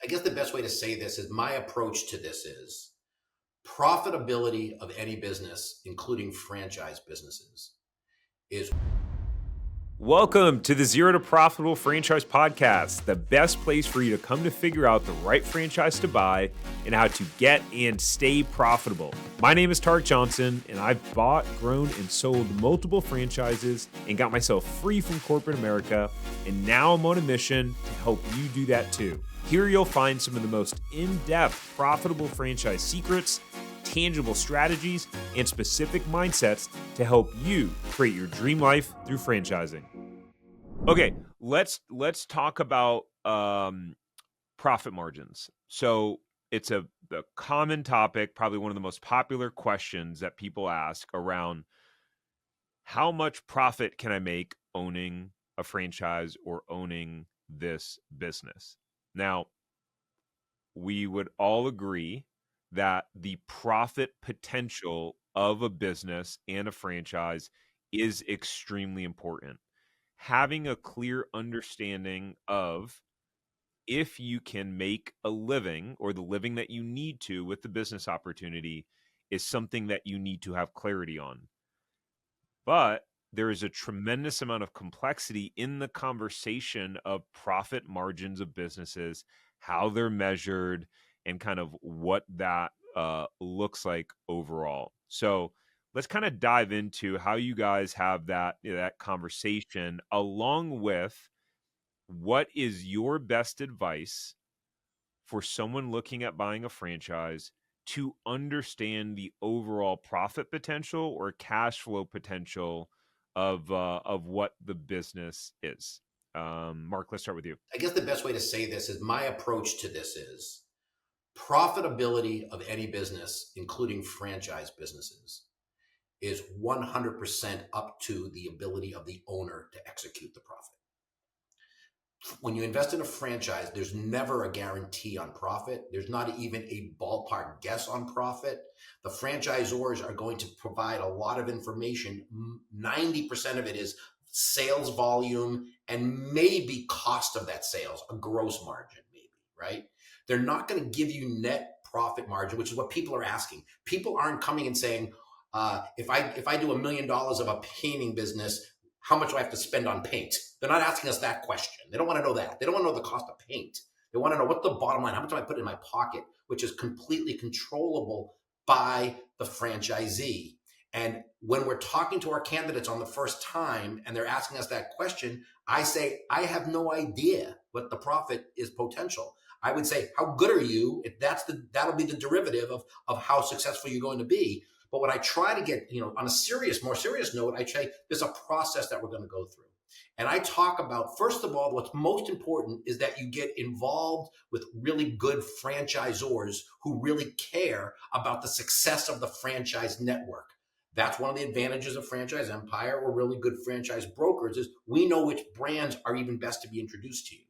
I guess the best way to say this is my approach to this is profitability of any business, including franchise businesses, is Welcome to the Zero to Profitable Franchise Podcast, the best place for you to come to figure out the right franchise to buy and how to get and stay profitable. My name is Tarek Johnson, and I've bought, grown, and sold multiple franchises and got myself free from corporate America, and now I'm on a mission to help you do that too. Here you'll find some of the most in-depth profitable franchise secrets, tangible strategies, and specific mindsets to help you create your dream life through franchising. Okay, let's talk about profit margins. So it's a common topic, probably one of the most popular questions that people ask around how much profit can I make owning a franchise or owning this business? Now, we would all agree that the profit potential of a business and a franchise is extremely important. Having a clear understanding of if you can make a living or the living that you need to with the business opportunity is something that you need to have clarity on. But there is a tremendous amount of complexity in the conversation of profit margins of businesses, how they're measured, and kind of what that looks like overall. So let's kind of dive into how you guys have that conversation, along with what is your best advice for someone looking at buying a franchise to understand the overall profit potential or cash flow potential of what the business is. Mark, let's start with you. I guess the best way to say this is my approach to this is profitability of any business, including franchise businesses, is 100% up to the ability of the owner to execute the profit. When you invest in a franchise, there's never a guarantee on profit. There's not even a ballpark guess on profit. The franchisors are going to provide a lot of information. 90% of it is sales volume and maybe cost of that sales, a gross margin maybe, right? They're not going to give you net profit margin, which is what people are asking. People aren't coming and saying, if I do $1 million of a painting business, how much do I have to spend on paint? They're not asking us that question. They don't want to know that. They don't want to know the cost of paint. They want to know what's the bottom line. How much do I put in my pocket, which is completely controllable by the franchisee. And when we're talking to our candidates on the first time and they're asking us that question, I say, I have no idea what the profit is potential. I would say, how good are you? If that'll be the derivative of how successful you're going to be. But what I try to get, on a more serious note, I say there's a process that we're going to go through. And I talk about, first of all, what's most important is that you get involved with really good franchisors who really care about the success of the franchise network. That's one of the advantages of Franchise Empire or really good franchise brokers is we know which brands are even best to be introduced to you.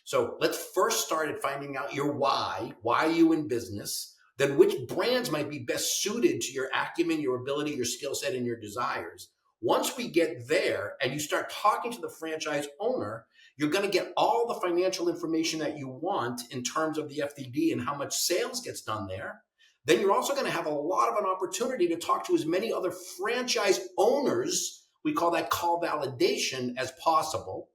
So let's first start at finding out your why are you in business? Then which brands might be best suited to your acumen, your ability, your skill set, and your desires. Once we get there and you start talking to the franchise owner, you're going to get all the financial information that you want in terms of the FDD and how much sales gets done there. Then you're also going to have a lot of an opportunity to talk to as many other franchise owners, we call that call validation, as possible.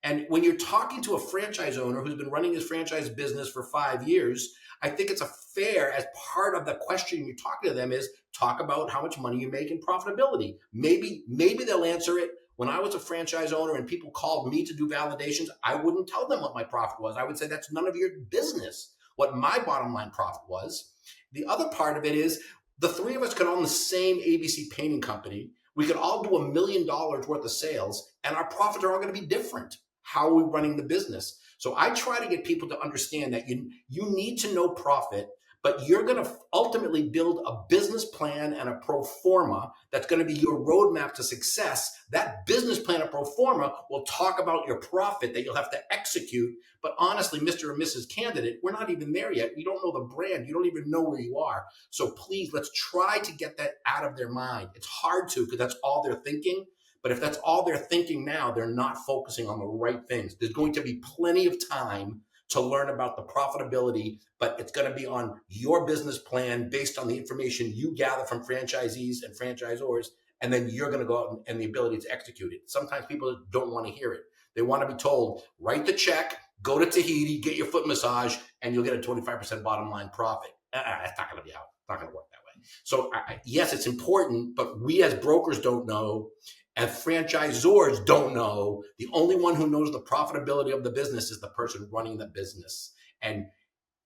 And when you're talking to a franchise owner who's been running his franchise business for 5 years, I think it's a fair, as part of the question you're talking to them is talk about how much money you make in profitability. Maybe they'll answer it. When I was a franchise owner and people called me to do validations, I wouldn't tell them what my profit was. I would say that's none of your business, what my bottom line profit was. The other part of it is the three of us could own the same ABC painting company. We could all do $1 million worth of sales and our profits are all going to be different. How are we running the business? So I try to get people to understand that you need to know profit, but you're going to ultimately build a business plan and a pro forma that's going to be your roadmap to success. That business plan and pro forma will talk about your profit that you'll have to execute. But honestly, Mr. or Mrs. Candidate, we're not even there yet. You don't know the brand. You don't even know where you are. So please, let's try to get that out of their mind. It's hard to because that's all they're thinking. But if that's all they're thinking now, they're not focusing on the right things. There's going to be plenty of time to learn about the profitability, but it's going to be on your business plan based on the information you gather from franchisees and franchisors, and then you're going to go out and the ability to execute it. Sometimes people don't want to hear it. They want to be told, write the check, go to Tahiti, get your foot massage, and you'll get a 25% bottom line profit. That's not going to be how. It's not going to work that way. So yes, it's important, but we as brokers don't know, as franchisors don't know. The only one who knows the profitability of the business is the person running the business, and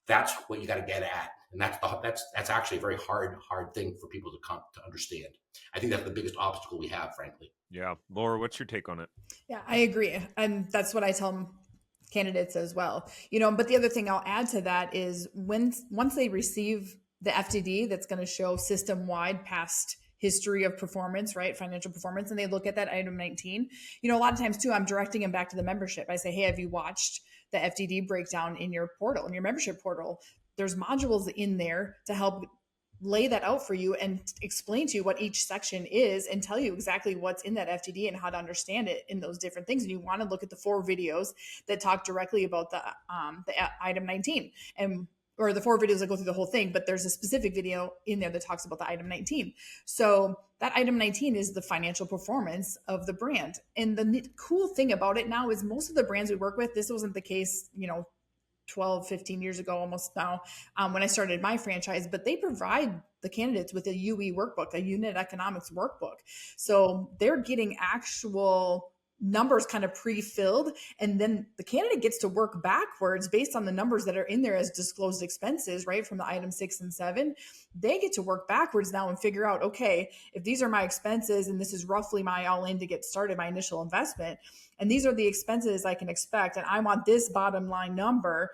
that's what you got to get at. And that's actually a very hard thing for people to come to understand. I think that's the biggest obstacle we have, frankly. Yeah. Laura, what's your take on it? Yeah, I agree. And that's what I tell candidates as well. But the other thing I'll add to that is once they receive the FDD that's going to show system-wide past history of performance, right? Financial performance. And they look at that item 19, a lot of times too, I'm directing them back to the membership. I say, hey, have you watched the FDD breakdown in your portal, in your membership portal? There's modules in there to help lay that out for you and explain to you what each section is and tell you exactly what's in that FDD and how to understand it in those different things. And you want to look at the 4 videos that talk directly about the item 19 or the 4 videos that go through the whole thing, but there's a specific video in there that talks about the item 19. So that item 19 is the financial performance of the brand. And the cool thing about it now is most of the brands we work with, this wasn't the case, 12, 15 years ago, almost now, when I started my franchise, but they provide the candidates with a UE workbook, a unit economics workbook. So they're getting actual numbers kind of pre-filled, and then the candidate gets to work backwards based on the numbers that are in there as disclosed expenses, right? From the item 6 and 7, they get to work backwards now and figure out, okay, if these are my expenses and this is roughly my all-in to get started, my initial investment, and these are the expenses I can expect, and I want this bottom line number,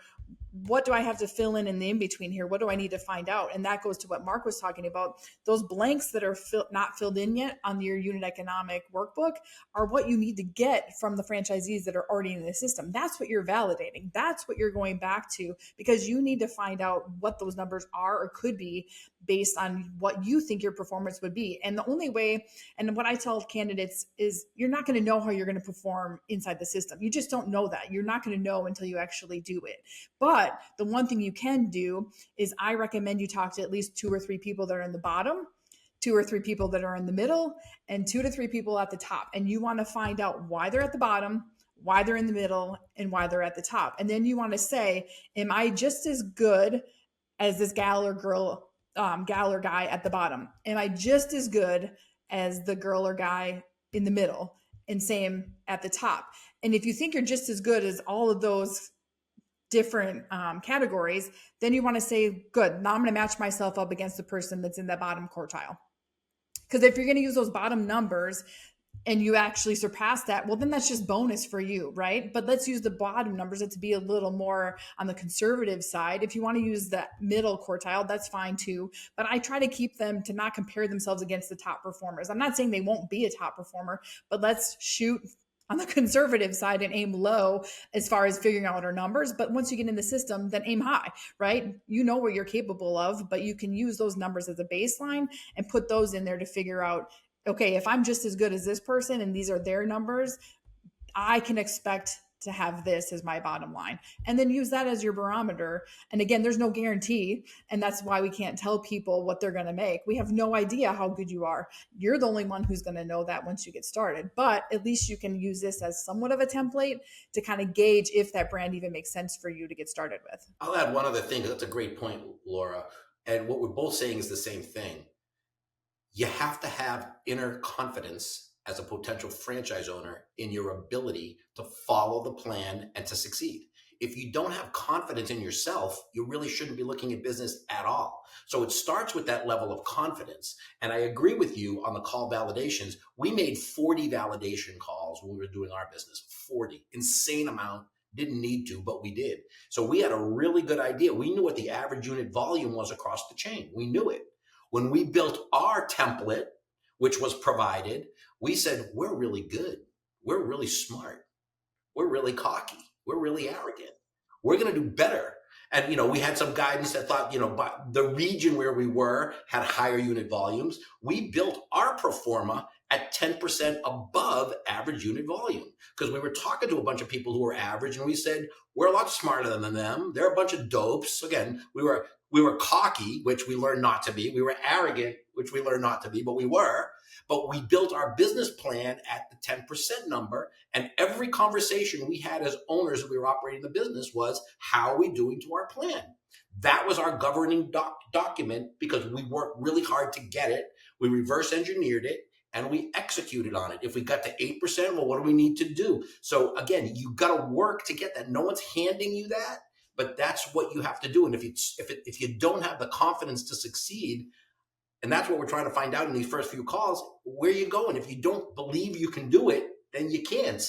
what do I have to fill in the in-between here? What do I need to find out? And that goes to what Mark was talking about. Those blanks that are not filled in yet on your unit economic workbook are what you need to get from the franchisees that are already in the system. That's what you're validating. That's what you're going back to, because you need to find out what those numbers are or could be based on what you think your performance would be. And the only way, and what I tell candidates is, you're not going to know how you're going to perform inside the system. You just don't know that. You're not going to know until you actually do it. But the one thing you can do is I recommend you talk to at least 2 or 3 people that are in the bottom, 2 or 3 people that are in the middle, and 2 to 3 people at the top. And you want to find out why they're at the bottom, why they're in the middle, and why they're at the top. And then you want to say, am I just as good as this gal or girl, gal or guy at the bottom? Am I just as good as the girl or guy in the middle? And same at the top. And if you think you're just as good as all of those different categories, then you want to say, good, now I'm going to match myself up against the person that's in that bottom quartile. Because if you're going to use those bottom numbers and you actually surpass that, well, then that's just bonus for you, right? But let's use the bottom numbers to be a little more on the conservative side. If you want to use the middle quartile, that's fine too. But I try to keep them to not compare themselves against the top performers. I'm not saying they won't be a top performer, but let's shoot on the conservative side and aim low as far as figuring out our numbers. But once you get in the system, then aim high, right? You know what you're capable of, but you can use those numbers as a baseline and put those in there to figure out, okay, if I'm just as good as this person and these are their numbers, I can expect to have this as my bottom line, and then use that as your barometer. And again, there's no guarantee. And that's why we can't tell people what they're going to make. We have no idea how good you are. You're the only one who's going to know that once you get started, but at least you can use this as somewhat of a template to kind of gauge if that brand even makes sense for you to get started with. I'll add one other thing. That's a great point, Laura. And what we're both saying is the same thing. You have to have inner confidence as a potential franchise owner in your ability to follow the plan and to succeed. If you don't have confidence in yourself, you really shouldn't be looking at business at all. So it starts with that level of confidence. And I agree with you on the call validations. We made 40 validation calls when we were doing our business, 40, insane amount. Didn't need to, but we did. So we had a really good idea. We knew what the average unit volume was across the chain. We knew it. When we built our template, which was provided, we said, we're really good. We're really smart. We're really cocky. We're really arrogant. We're going to do better. And, we had some guidance that thought, but the region where we were had higher unit volumes. We built our pro forma at 10% above average unit volume. Because we were talking to a bunch of people who were average, and we said, we're a lot smarter than them. They're a bunch of dopes. Again, we were cocky, which we learned not to be. We were arrogant, which we learned not to be, but we were. But we built our business plan at the 10% number. And every conversation we had as owners, we were operating the business, was, how are we doing to our plan? That was our governing document, because we worked really hard to get it. We reverse engineered it and we executed on it. If we got to 8%, well, what do we need to do? So again, you got to work to get that. No one's handing you that, but that's what you have to do. And if you don't have the confidence to succeed, and that's what we're trying to find out in these first few calls, where you going? If you don't believe you can do it, then you can't.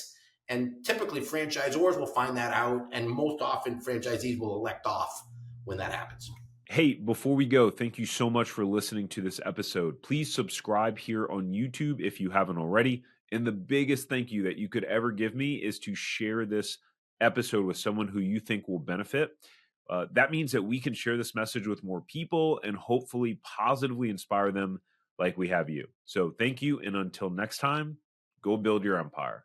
And typically franchisors will find that out, and most often franchisees will elect off when that happens. Hey, before we go, thank you so much for listening to this episode. Please subscribe here on YouTube if you haven't already. And the biggest thank you that you could ever give me is to share this episode with someone who you think will benefit. That means that we can share this message with more people and hopefully positively inspire them like we have you. So thank you. And until next time, go build your empire.